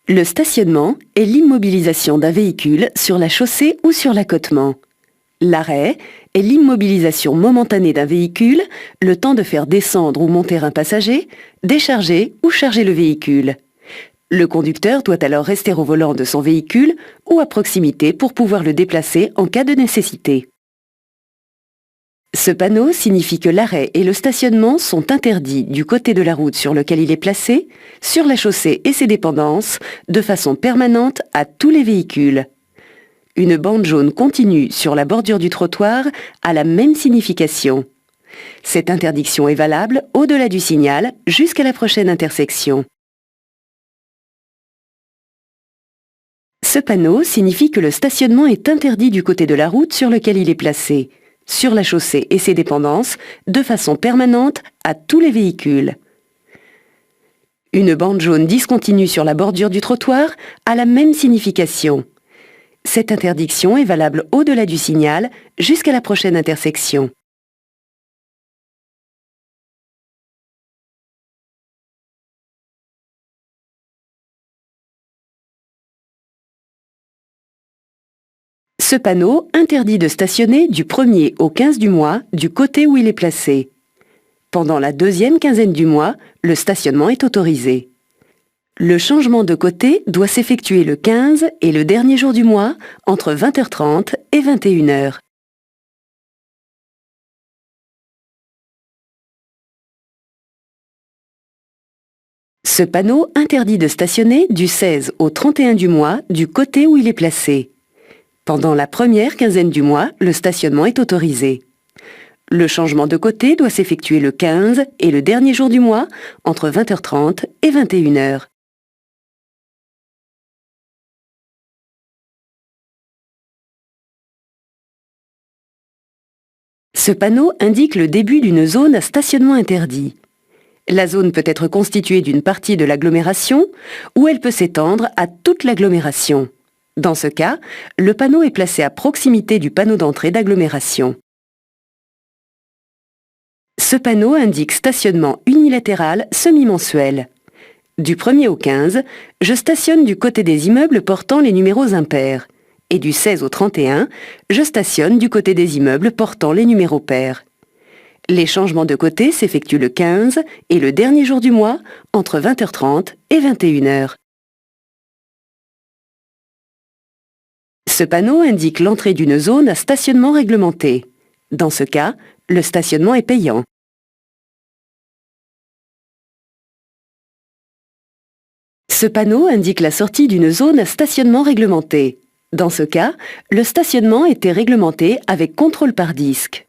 Le stationnement est l'immobilisation d'un véhicule sur la chaussée ou sur l'accotement. L'arrêt est l'immobilisation momentanée d'un véhicule, le temps de faire descendre ou monter un passager, décharger ou charger le véhicule. Le conducteur doit alors rester au volant de son véhicule ou à proximité pour pouvoir le déplacer en cas de nécessité. Ce panneau signifie que l'arrêt et le stationnement sont interdits du côté de la route sur lequel il est placé, sur la chaussée et ses dépendances, de façon permanente à tous les véhicules. Une bande jaune continue sur la bordure du trottoir a la même signification. Cette interdiction est valable au-delà du signal jusqu'à la prochaine intersection. Ce panneau signifie que le stationnement est interdit du côté de la route sur lequel il est placé, sur la chaussée et ses dépendances, de façon permanente à tous les véhicules. Une bande jaune discontinue sur la bordure du trottoir a la même signification. Cette interdiction est valable au-delà du signal jusqu'à la prochaine intersection. Ce panneau interdit de stationner du 1er au 15 du mois du côté où il est placé. Pendant la deuxième quinzaine du mois, le stationnement est autorisé. Le changement de côté doit s'effectuer le 15 et le dernier jour du mois, entre 20h30 et 21h. Ce panneau interdit de stationner du 16 au 31 du mois du côté où il est placé. Pendant la première quinzaine du mois, le stationnement est autorisé. Le changement de côté doit s'effectuer le 15 et le dernier jour du mois, entre 20h30 et 21h. Ce panneau indique le début d'une zone à stationnement interdit. La zone peut être constituée d'une partie de l'agglomération ou elle peut s'étendre à toute l'agglomération. Dans ce cas, le panneau est placé à proximité du panneau d'entrée d'agglomération. Ce panneau indique stationnement unilatéral semi-mensuel. Du 1er au 15, je stationne du côté des immeubles portant les numéros impairs. Et du 16 au 31, je stationne du côté des immeubles portant les numéros pairs. Les changements de côté s'effectuent le 15 et le dernier jour du mois, entre 20h30 et 21h. Ce panneau indique l'entrée d'une zone à stationnement réglementé. Dans ce cas, le stationnement est payant. Ce panneau indique la sortie d'une zone à stationnement réglementé. Dans ce cas, le stationnement était réglementé avec contrôle par disque.